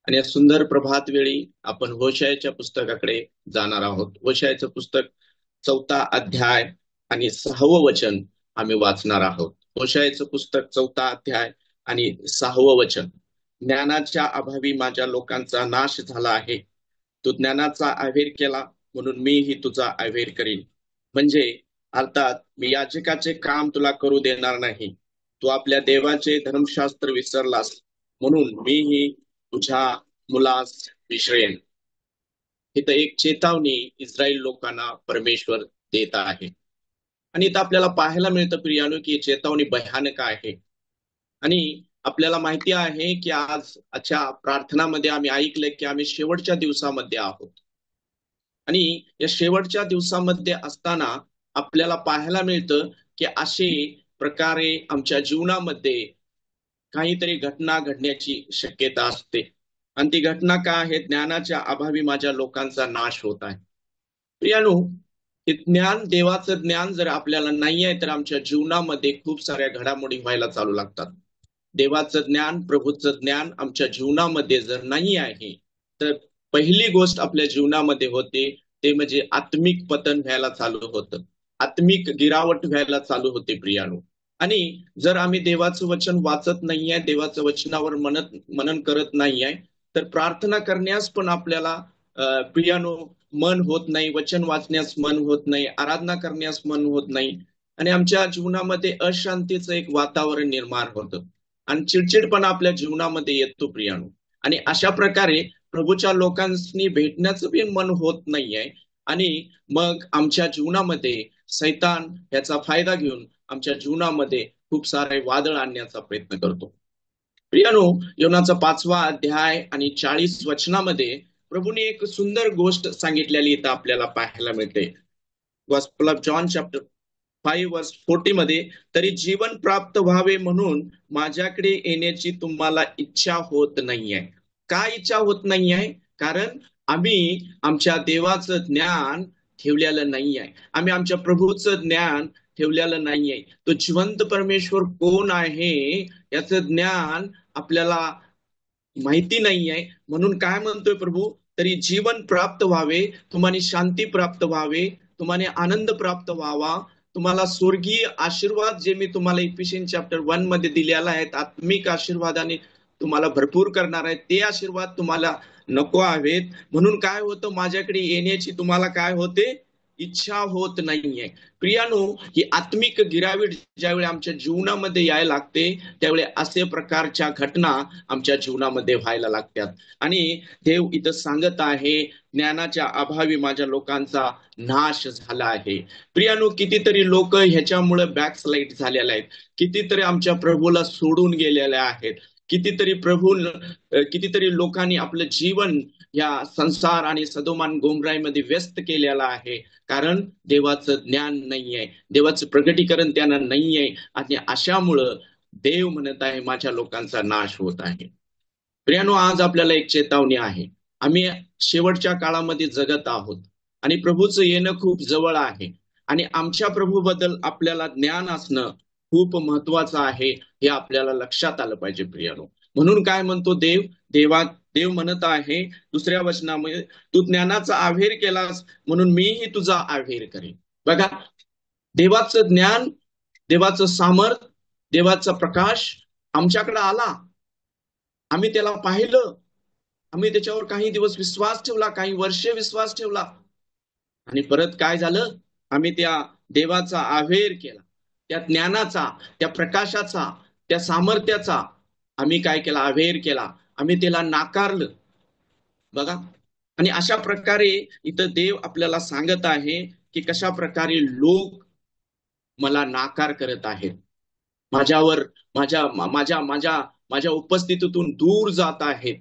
आणि या सुंदर प्रभात वेळी आपण होशायाच्या पुस्तकाकडे जाणार आहोत. होशायाचं पुस्तक 4 अध्याय आणि 6वं वचन आम्ही वाचणार आहोत. होशायाचं पुस्तक 4 अध्याय आणि 6वं वचन. ज्ञानाच्या अभावी माझ्या लोकांचा नाश झाला आहे. तू ज्ञानाचा अहेर केला म्हणून मीही तुझा अहेर करीन. म्हणजे अर्थात मी याजकाचे काम तुला करू देणार नाही. तू आपल्या देवाचे धर्मशास्त्र विसरलास म्हणून मीही तुझ्या मुलास विसरेन. इथं एक चेतावणी इस्रायल लोकांना परमेश्वर देत आहे. आणि इथं आपल्याला पाहायला मिळतं प्रियानो की चेतावणी भयानक आहे. आणि आपल्याला माहिती आहे की आजच्या प्रार्थनामध्ये आम्ही ऐकलं की आम्ही शेवटच्या दिवसामध्ये आहोत. आणि या शेवटच्या दिवसामध्ये असताना आपल्याला पाहायला मिळतं की असे प्रकारे आमच्या जीवनामध्ये काहीतरी घटना घडण्याची शक्यता असते. आणि ती घटना काय आहे? ज्ञानाच्या अभावी माझ्या लोकांचा नाश होत आहे. प्रियानो, हे ज्ञान, देवाचं ज्ञान जर आपल्याला नाही आहे तर आमच्या जीवनामध्ये खूप साऱ्या घडामोडी व्हायला चालू लागतात. देवाचं ज्ञान, प्रभूचं ज्ञान आमच्या जीवनामध्ये जर नाही आहे तर पहिली गोष्ट आपल्या जीवनामध्ये होते ते म्हणजे आत्मिक पतन व्हायला चालू होतं. आत्मिक गिरावट व्हायला चालू होते प्रियानो. आणि जर आम्ही देवाचं वचन वाचत नाहीये, देवाचं वचनावर मनन करत नाहीये, तर प्रार्थना करण्यास पण आपल्याला प्रियानो मन होत नाही, वचन वाचण्यास मन होत नाही, आराधना करण्यास मन होत नाही. आणि आमच्या जीवनामध्ये अशांतीचं एक वातावरण निर्माण होतं आणि चिडचिडपणा आपल्या जीवनामध्ये येतो प्रियानो. आणि अशा प्रकारे प्रभूच्या लोकांनी भेटण्याचं पण मन होत नाहीये. आणि मग आमच्या जीवनामध्ये सैतान याचा फायदा घेऊन आमच्या जीवनामध्ये खूप सारे वादळ आणण्याचा प्रयत्न करतो. प्रियानो, योनाचा 5वा अध्याय आणि 40 वचनामध्ये प्रभूने एक सुंदर गोष्ट सांगितलेली इथं आपल्याला पाहायला मिळते. गॉस्पेल ऑफ जॉन चॅप्टर 5 वर्स 40 मध्ये, तरी जीवन प्राप्त व्हावे म्हणून माझ्याकडे येण्याची तुम्हाला इच्छा होत नाहीये. का इच्छा होत नाहीये? कारण आम्ही आमच्या देवाचं ज्ञान ठेवलेलं नाहीये. आम्ही आमच्या प्रभूचं ज्ञान ठेवलेलं नाहीये. तो जिवंत परमेश्वर कोण आहे याचं ज्ञान आपल्याला माहिती नाहीये. म्हणून काय म्हणतोय प्रभू? तरी जीवन प्राप्त व्हावे, तुम्हाला शांती प्राप्त व्हावे, तुम्हाला आनंद प्राप्त व्हावा, तुम्हाला स्वर्गीय आशीर्वाद जे मी तुम्हाला इफिशियन चॅप्टर 1 मध्ये दिलेला आहे, आत्मिक आशीर्वादाने तुम्हाला भरपूर करणार आहे, ते आशीर्वाद तुम्हाला नको आहेत. म्हणून काय होतं? माझ्याकडे येण्याची तुम्हाला काय होते? इच्छा होत नाहीये. प्रियानो, ही आत्मिक गिरावीट ज्यावेळी आमच्या जीवनामध्ये यायला लागते त्यावेळी असे प्रकारच्या घटना आमच्या जीवनामध्ये व्हायला लागतात. आणि देव इथं सांगत आहे, ज्ञानाच्या अभावी माझ्या लोकांचा नाश झाला आहे. प्रियानो, कितीतरी लोक ह्याच्यामुळे बॅकस्लाइड झालेले आहेत. कितीतरी आमच्या प्रभूला सोडून गेलेले आहेत. कितीतरी लोकांनी आपलं जीवन या संसार आणि सदोमान गोमराईमध्ये व्यस्त केलेला आहे. कारण देवाचं ज्ञान नाहीये, देवाचं प्रगटीकरण त्यांना नाहीये. आणि अशामुळं देव म्हणत आहे माझ्या लोकांचा नाश होत आहे. प्रियानो, आज आपल्याला एक चेतावणी आहे. आम्ही शेवटच्या काळामध्ये जगत आहोत आणि प्रभूचं येणं खूप जवळ आहे. आणि आमच्या प्रभूबद्दल आपल्याला ज्ञान असणं खूप महत्वाचं आहे, हे आपल्याला लक्षात आलं पाहिजे प्रियानो. म्हणून काय म्हणतो देव म्हणत आहे 2 वचनामध्ये, तू ज्ञानाचा अहेर केलास म्हणून मीही तुझा अहेर करेन. बघा, देवाचं ज्ञान, देवाचं सामर्थ, देवाचा प्रकाश आमच्याकडे आला. आम्ही त्याला पाहिलं, आम्ही त्याच्यावर काही दिवस विश्वास ठेवला, काही वर्षे विश्वास ठेवला. आणि परत काय झालं? आम्ही त्या देवाचा अहेर केला, त्या ज्ञानाचा, त्या प्रकाशाचा, त्या सामर्थ्याचा आम्ही काय केला? अहेर केला. आम्ही त्याला नाकारलं. बघा, आणि अशा प्रकारे इथं देव आपल्याला सांगत आहे की कशा प्रकारे लोक मला नाकार करत आहेत, माझ्यावर माझ्या माझ्या माझ्या माझ्या उपस्थितीतून दूर जात आहेत.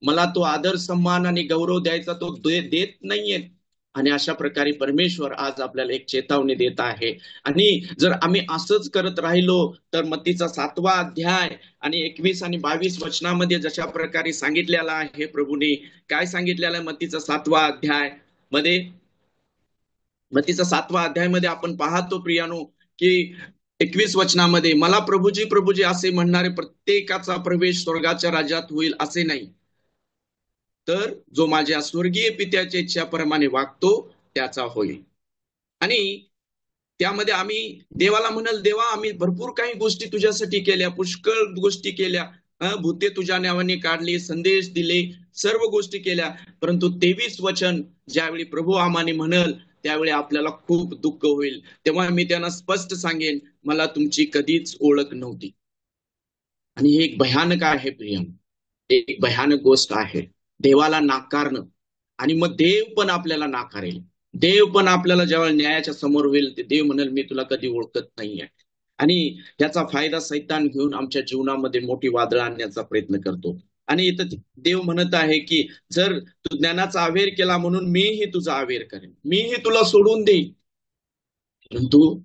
मला तो आदर, सन्मान आणि गौरव द्यायचा तो देत नाहीये. आणि अशा प्रकारे परमेश्वर आज आपल्याला एक चेतावणी देत आहे. आणि जर आम्ही असंच करत राहिलो तर मत्तीचा 7वा अध्याय आणि 21 आणि 22 वचनामध्ये जशा प्रकारे सांगितलेला आहे, प्रभूने काय सांगितलेलं आहे मत्तीचा 7वा अध्याय मध्ये, मत्तीचा 7वा अध्याय मध्ये आपण पाहतो प्रियानो की 21 वचनामध्ये, मला प्रभूजी प्रभूजी असे म्हणणारे प्रत्येकाचा प्रवेश स्वर्गाच्या राज्यात होईल असे नाही. तर जो माझ्या स्वर्गीय पित्याच्या इच्छाप्रमाणे वागतो त्याचा होईल. आणि त्यामध्ये आम्ही देवाला म्हणाल, देवा आम्ही भरपूर काही गोष्टी तुझ्यासाठी केल्या, पुष्कळ गोष्टी केल्या, भूते तुझ्या नावाने काढली, संदेश दिले, सर्व गोष्टी केल्या, परंतु 23 वचन ज्यावेळी प्रभू आम्हाने म्हणल त्यावेळी आपल्याला खूप दुःख होईल. तेव्हा मी त्यांना स्पष्ट सांगेन, मला तुमची कधीच ओळख नव्हती. आणि हे एक भयानक आहे प्रियम, एक भयानक गोष्ट आहे देवाला नाकारणं. आणि मग देव पण आपल्याला नाकारेल. देव पण आपल्याला जेव्हा न्यायाच्या समोर होईल ते देव म्हणेल, मी तुला कधी ओळखत नाहीये. आणि त्याचा फायदा सैतान घेऊन आमच्या जीवनामध्ये मोठी वादळ आणण्याचा प्रयत्न करतो. आणि इथं देव म्हणत आहे की जर तू ज्ञानाचा अवेर केला म्हणून मीही तुझा अवेर करेन, मीही तुला सोडून देईन. परंतु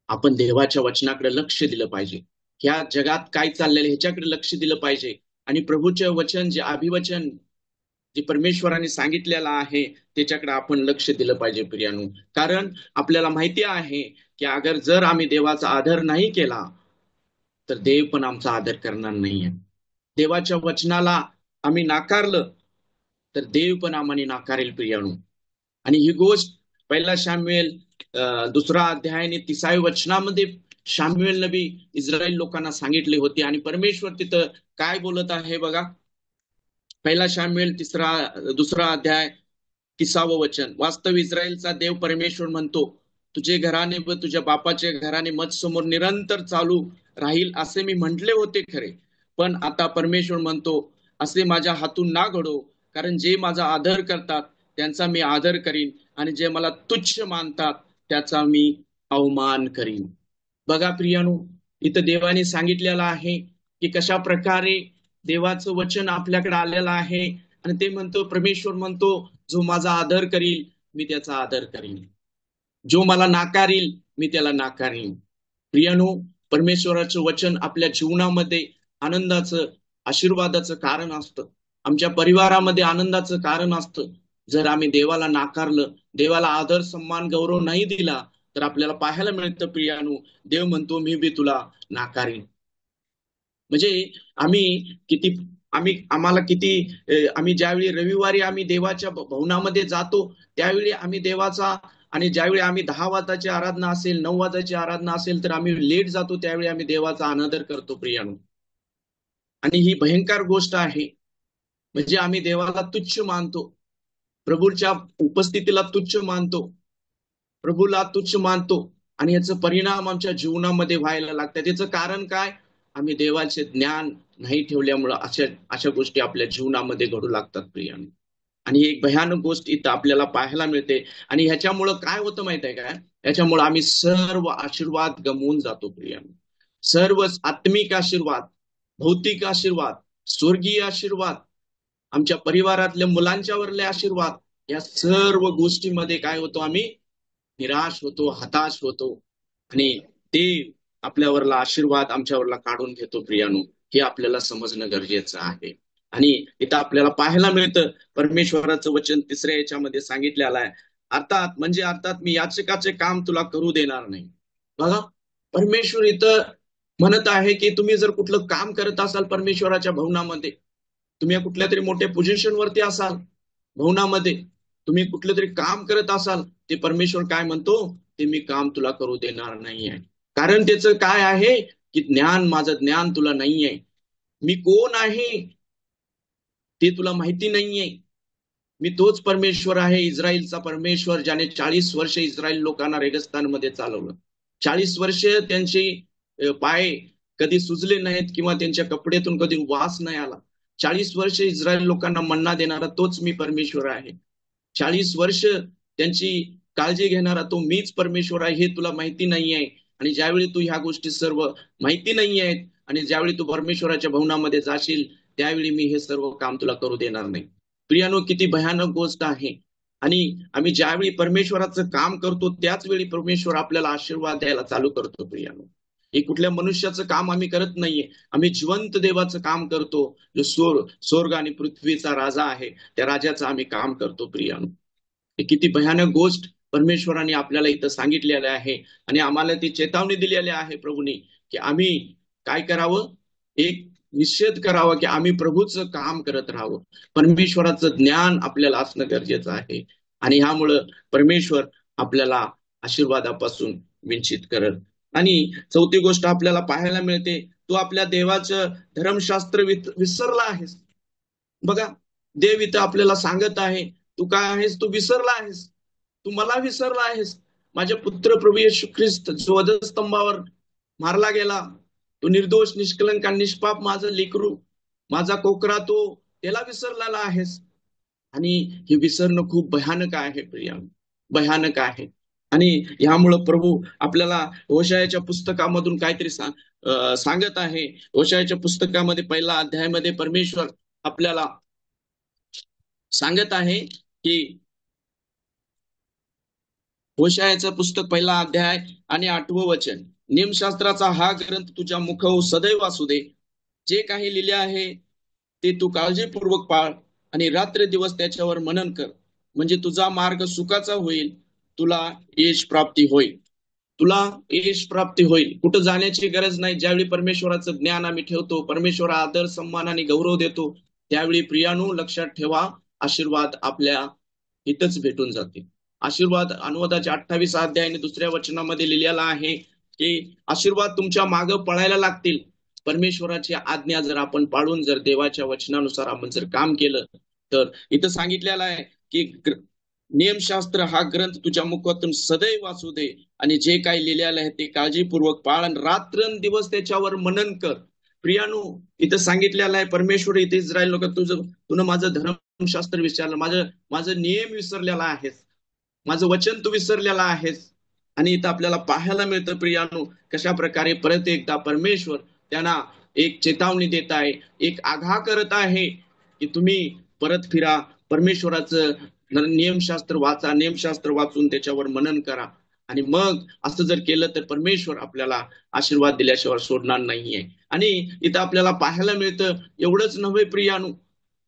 आपण देवाच्या वचनाकडे लक्ष दिलं पाहिजे. ह्या जगात काय चाललेलं ह्याच्याकडे लक्ष दिलं पाहिजे. आणि प्रभूचे वचन जे अभिवचन जे परमेश्वराने सांगितलेलं आहे त्याच्याकडे आपण लक्ष दिलं पाहिजे प्रियानो. कारण आपल्याला माहिती आहे की अगर जर आम्ही देवाचा आदर नाही केला तर देव पण आमचा आदर करणार नाहीये. देवाच्या वचनाला आम्ही नाकारलं तर देव पण आम्हाला नाकारेल प्रियानो. आणि ही गोष्ट पहिला शामुएल 2 अध्याय आणि 30 वचनामध्ये शामुएल नबी इस्रायल लोकांना सांगितले होते. आणि परमेश्वर तिथं काय बोलत आहे बघा. पहिला शामुएल 2 अध्याय 30 वचन. वास्तव इस्रायलचा देव परमेश्वर म्हणतो, तुझे घराणे व तुझ्या बापाचे घराणे मत समोर निरंतर चालू राहील असे मी म्हटले होते खरे, पण आता परमेश्वर म्हणतो, असे माझ्या हातून ना घडो, कारण जे माझा आदर करतात त्यांचा मी आदर करीन आणि जे मला तुच्छ मानतात त्याचा मी अवमान करीन. बघा प्रियानो, इथं देवाने सांगितलेलं आहे की कशा प्रकारे देवाचं वचन आपल्याकडे आलेलं आहे. आणि ते म्हणतो, परमेश्वर म्हणतो, जो माझा आदर करील मी त्याचा आदर करीन, जो मला नाकारील मी त्याला नाकारीन. प्रियानो, परमेश्वराचं वचन आपल्या जीवनामध्ये आनंदाचं आशीर्वादाचं कारण असतं. आमच्या परिवारामध्ये आनंदाचं कारण असतं. जर आम्ही देवाला नाकारलं, देवाला आदर सन्मान गौरव नाही दिला तर आपल्याला पाहायला मिळतं प्रियानो, देव म्हणतो मी बी तुला नाकारीन. म्हणजे आम्हाला किती आम्ही ज्यावेळी रविवारी आम्ही देवाच्या भवनामध्ये जातो त्यावेळी आम्ही देवाचा, आणि ज्यावेळी आम्ही 10 वाजताची आराधना असेल 9 वाजताची आराधना असेल तर आम्ही लेट जातो, त्यावेळी आम्ही देवाचा अनादर करतो प्रियानो. आणि ही भयंकर गोष्ट आहे. म्हणजे आम्ही देवाला तुच्छ मानतो, प्रभूच्या उपस्थितीला तुच्छ मानतो, प्रभूला तुच्छ मानतो. आणि याचा परिणाम आमच्या जीवनामध्ये व्हायला लागतात. त्याचं कारण काय? आम्ही देवाचे ज्ञान नाही ठेवल्यामुळं अशा गोष्टी आपल्या जीवनामध्ये घडू लागतात प्रियानो. आणि एक भयानक गोष्ट इथं आपल्याला पाहायला मिळते. आणि ह्याच्यामुळं काय होतं माहित आहे काय? याच्यामुळं आम्ही सर्व आशीर्वाद गमवून जातो प्रियानो. सर्व आत्मिक आशीर्वाद, भौतिक आशीर्वाद, स्वर्गीय आशीर्वाद, आमच्या परिवारातल्या मुलांच्यावरले आशीर्वाद, या सर्व गोष्टीमध्ये काय होतो? आम्ही निराश होतो, हताश होतो. आणि ते आपल्यावरला आशीर्वाद आमच्यावरला काढून घेतो प्रियानो. हे आपल्याला समजणं गरजेचं आहे. आणि इथं आपल्याला पाहायला मिळतं परमेश्वराचं वचन 3 याच्यामध्ये सांगितलेलं आहे, अर्थात मी याचकाचे काम तुला करू देणार नाही. बघा, परमेश्वर इथं म्हणत आहे की तुम्ही जर कुठलं काम करत असाल परमेश्वराच्या भवनामध्ये, तुम्ही कुठल्या तरी मोठ्या पोझिशनवरती असाल, भवनामध्ये तुम्ही कुठलं तरी काम करत असाल, ते परमेश्वर काय म्हणतो? ते मी काम तुला करू देणार नाहीये. कारण त्याचं काय आहे की माझं ज्ञान तुला नाहीये. मी कोण आहे ते तुला माहिती नाहीये. मी तोच परमेश्वर आहे, इस्रायलचा परमेश्वर, ज्याने 40 वर्ष इस्रायल लोकांना रेगिस्तानमध्ये चालवलं. 40 वर्ष त्यांचे पाय कधी सुजले नाहीत किंवा त्यांच्या कपड्यातून कधी वास नाही आला. 40 वर्ष इस्रायल लोकांना मन्ना देणारा तोच मी परमेश्वर आहे. 40 वर्ष त्यांची काळजी घेणारा तो मीच परमेश्वर आहे. हे तुला माहिती नाहीये. आणि ज्यावेळी तू ह्या गोष्टी सर्व माहिती नाही आहेत आणि ज्यावेळी तू परमेश्वराच्या भवनामध्ये जाशील त्यावेळी मी हे सर्व काम तुला करू देणार नाही. प्रियानो, किती भयानक गोष्ट आहे. आणि आम्ही ज्यावेळी परमेश्वराचं काम करतो त्याच वेळी परमेश्वर आपल्याला आशीर्वाद द्यायला चालू करतो प्रियानो. हे कुठल्या मनुष्याचं काम आम्ही करत नाहीये, आम्ही जिवंत देवाचं काम करतो, जो स्वर्ग आणि पृथ्वीचा राजा आहे त्या राजाचं आम्ही काम करतो प्रियानो. हे किती भयानक गोष्ट परमेश्वराने आपल्याला इथं सांगितलेलं आहे. आणि आम्हाला ती चेतावणी दिलेली आहे प्रभूने की आम्ही काय करावं? एक निषेध करावा की आम्ही प्रभूचं काम करत राहावं. परमेश्वराचं ज्ञान आपल्याला असणं गरजेचं आहे. आणि ह्यामुळं परमेश्वर आपल्याला आशीर्वादापासून वंचित करत. आणि चौथी गोष्ट आपल्याला पाहायला मिळते, तू आपल्या देवाचं धर्मशास्त्र विसरला आहेस. बघा, देव इथं आपल्याला सांगत आहे, तू काय आहेस, तू विसरला आहेस, तू मला विसरला आहेस. माझे पुत्र प्रभू येशू ख्रिस्त जो वधस्तंभावर मारला गेला, तो निर्दोष निष्कलंक आणि निष्पाप माझं लेकरू, माझा कोकरा, तो त्याला विसरलेला आहेस. आणि हे विसरणं खूप भयानक आहे प्रिया, भयानक आहे. आणि ह्यामुळं प्रभू आपल्याला होशायाच्या पुस्तकामधून काहीतरी सांगत आहे. होशायाच्या पुस्तकामध्ये पहिला अध्यायामध्ये परमेश्वर आपल्याला सांगत आहे की, होशायाचं पुस्तक पहिला अध्याय आणि 8वं वचन, नियमशास्त्राचा हा ग्रंथ तुझ्या मुखावर सदैव असू दे. जे काही लिहिले आहे ते तू काळजीपूर्वक पाळ आणि रात्र दिवस त्याच्यावर मनन कर, म्हणजे तुझा मार्ग सुखाचा होईल, तुला यश प्राप्ती होईल. तुला यश प्राप्ती होईल. कुठं जाण्याची गरज नाही. ज्यावेळी परमेश्वराचं ज्ञान आम्ही ठेवतो, परमेश्वरा आदर सन्मान आणि गौरव देतो, त्यावेळी प्रियानो लक्षात ठेवा, आशीर्वाद आपल्या इथंच भेटून जाते. आशीर्वाद अनुवादाच्या 28 अध्याय आणि 2ऱ्या वचनामध्ये लिहिलेला आहे की आशीर्वाद तुमच्या मागं पळायला लागतील. परमेश्वराची आज्ञा जर आपण पाळून, जर देवाच्या वचनानुसार आपण जर काम केलं, तर इथं सांगितलेलं आहे की नियमशास्त्र हा ग्रंथ तुझ्या मुखातून सदैव वाचू दे आणि जे काही लिहिलेलं आहे ते काळजीपूर्वक पाळ आणि रात्रंदिवस त्याच्यावर मनन कर. प्रियानो, इथं सांगितलेलं आहे परमेश्वर, इथे इस्रायल लोक, तुझं माझं धर्मशास्त्र विचारलं, माझं नियम विसरलेला आहेस, माझं वचन तू विसरलेला आहेस. आणि इथं आपल्याला पाहायला मिळतं प्रियानो, कशा प्रकारे परत एकदा परमेश्वर त्यांना एक चेतावणी देत आहे, एक आग्रह करत आहे की तुम्ही परत फिरा, परमेश्वराचं नियमशास्त्र वाचा, नियमशास्त्र वाचून त्याच्यावर मनन करा. आणि मग असं जर केलं तर परमेश्वर आपल्याला आशीर्वाद दिल्याशिवाय सोडणार नाहीये. आणि इथं आपल्याला पाहायला मिळतं, एवढंच नव्हे प्रियानो,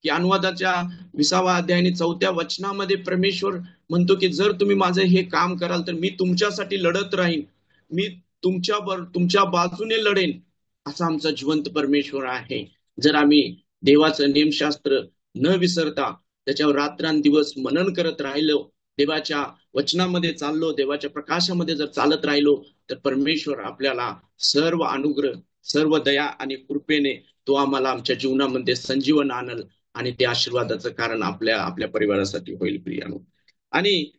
की अनुवादाच्या 20व्या अध्याय आणि 4थ्या वचनामध्ये परमेश्वर म्हणतो की जर तुम्ही माझं हे काम कराल तर मी तुमच्यासाठी लढत राहीन, मी तुमच्या बाजूने लढेन. असा आमचा जिवंत परमेश्वर आहे. जर आम्ही देवाचं नियमशास्त्र न विसरता त्याच्यावर रात्रंदिवस मनन करत राहिलो, देवाच्या वचनामध्ये चाललो, देवाच्या प्रकाशामध्ये जर चालत राहिलो, तर परमेश्वर आपल्याला सर्व अनुग्रह, सर्व दया आणि कृपेने तो आम्हाला आमच्या जीवनामध्ये संजीवन आणल आणि ते आशीर्वादाचं कारण आपल्या परिवारासाठी होईल प्रियानो. आणि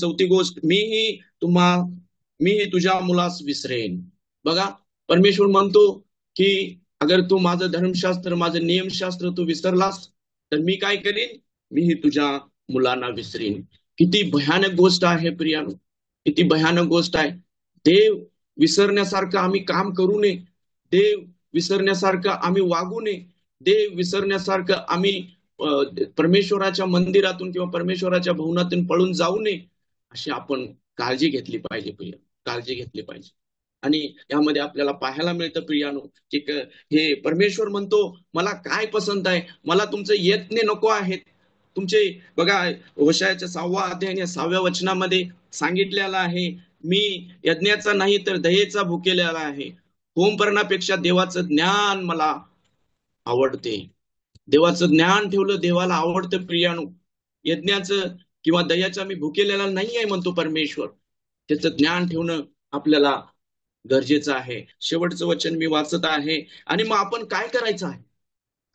चौथी गोष्ट, मीही तुझ्या मुलास विसरेन. बघा, परमेश्वर म्हणतो की अगर तू माझं धर्मशास्त्र, माझं नियमशास्त्र तू विसरलास, तर मी काय करीन, मीही तुझ्या मुलांना विसरीन. किती भयानक गोष्ट आहे प्रियानो, किती भयानक गोष्ट आहे. देव विसरण्यासारखं आम्ही काम करू नये, देव विसरण्यासारखं आम्ही वागू नये, देव विसरण्यासारखं आम्ही परमेश्वराच्या मंदिरातून किंवा परमेश्वराच्या भवनातून पळून जाऊ नये, अशी आपण काळजी घेतली पाहिजे प्रिया, काळजी घेतली पाहिजे. आणि यामध्ये आपल्याला पाहायला मिळतं प्रियानो की हे परमेश्वर म्हणतो, मला काय पसंत आहे, मला तुमचं यत्न नको आहेत तुमचे. बघा, होशायाच्या 6वा अध्याय आणि 6व्या वचनामध्ये सांगितलेलं आहे, मी यज्ञाचा नाही तर दयेचा भुकेलेला आहे. होमपर्णापेक्षा देवाचं ज्ञान मला आवडते. देवाचं ज्ञान ठेवलं देवाला आवडतं प्रियानो. यज्ञाचं किंवा दयाचा मी भुकेलेला नाही आहे म्हणतो परमेश्वर. त्याचं ज्ञान ठेवणं आपल्याला गरजेचं आहे. शेवटचं वचन मी वाचत आहे. आणि मग आपण काय करायचं आहे,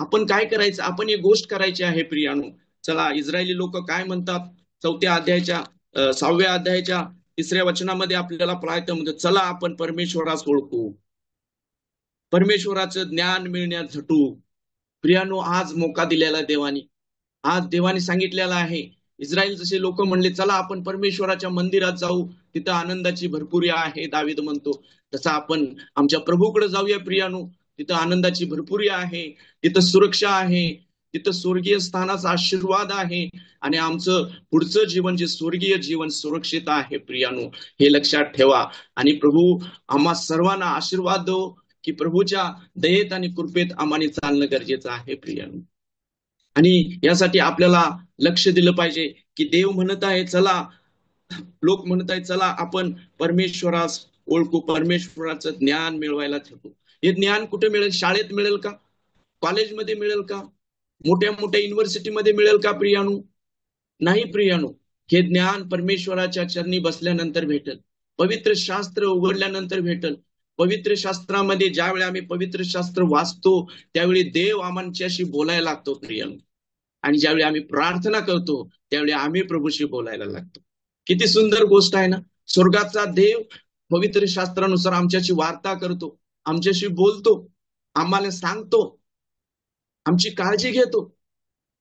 आपण काय करायचं, आपण एक गोष्ट करायची आहे प्रियानो. चला, इस्रायली लोक काय म्हणतात, 4थ्या अध्यायाच्या 6व्या अध्यायाच्या 3ऱ्या वचनामध्ये आपल्याला पाहायचं म्हणतं, चला आपण परमेश्वरास ओळखू, परमेश्वराचं ज्ञान मिळण्यास झटू. प्रियानो, आज मोका दिलेला देवानी, आज देवाने सांगितलेला आहे, इस्रायल जसे लोक म्हणले चला आपण परमेश्वराच्या मंदिरात जाऊ, तिथं आनंदाची भरपुरी आहे, दावीद म्हणतो, तसं आपण आमच्या प्रभूकडे जाऊया प्रियानो. तिथं आनंदाची भरपुरी आहे, तिथं सुरक्षा आहे, तिथं स्वर्गीय स्थानाचा आशीर्वाद आहे आणि आमचं पुढचं जीवन जे स्वर्गीय जीवन सुरक्षित आहे प्रियानो, हे लक्षात ठेवा. आणि प्रभू आम्हा सर्वांना आशीर्वाद दो की प्रभूच्या दयेत आणि कृपेत आम्हाला चालणं गरजेचं आहे प्रियानो. आणि यासाठी आपल्याला लक्ष दिलं पाहिजे की देव म्हणत आहे चला, लोक म्हणत आहे चला आपण परमेश्वरास ओळखू, परमेश्वराचं ज्ञान मिळवायला शकू. हे ज्ञान कुठे मिळेल, शाळेत मिळेल का, कॉलेजमध्ये मिळेल का? मोठ्या मोठ्या युनिव्हर्सिटीमध्ये मिळेल का प्रियाणू? नाही प्रियाणू. हे ज्ञान परमेश्वराच्या चरणी बसल्यानंतर भेटल, पवित्र शास्त्र उघडल्यानंतर भेटल. पवित्र शास्त्रामध्ये ज्यावेळी आम्ही पवित्र शास्त्र वाचतो त्यावेळी देव आमच्याशी बोलायला लागतो प्रियाणू. आणि ज्यावेळी आम्ही प्रार्थना करतो त्यावेळी आम्ही प्रभूशी बोलायला लागतो. किती सुंदर गोष्ट आहे ना. स्वर्गाचा देव पवित्र शास्त्रानुसार आमच्याशी वार्ता करतो, आमच्याशी बोलतो, आम्हाला सांगतो, आमची काळजी घेतो.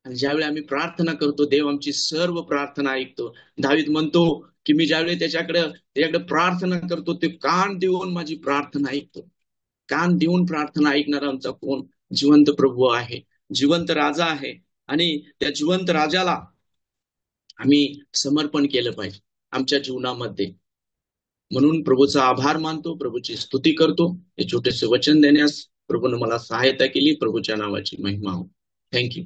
आणि ज्यावेळी आम्ही प्रार्थना करतो देव आमची सर्व प्रार्थना ऐकतो. दावीद म्हणतो की मी ज्यावेळी त्याच्याकडे प्रार्थना करतो ते कान देऊन माझी प्रार्थना ऐकतो. कान देऊन प्रार्थना ऐकणारा आमचा कोण? जिवंत प्रभू आहे, जिवंत राजा आहे. आणि त्या जिवंत राजाला आम्ही समर्पण केलं पाहिजे आमच्या जीवनामध्ये. म्हणून प्रभूचा आभार मानतो, प्रभूची स्तुती करतो. हे छोटेसे वचन देण्यास प्रभूने मला सहायता केली. प्रभूच्या नावाची महिमा हो. थँक्यू.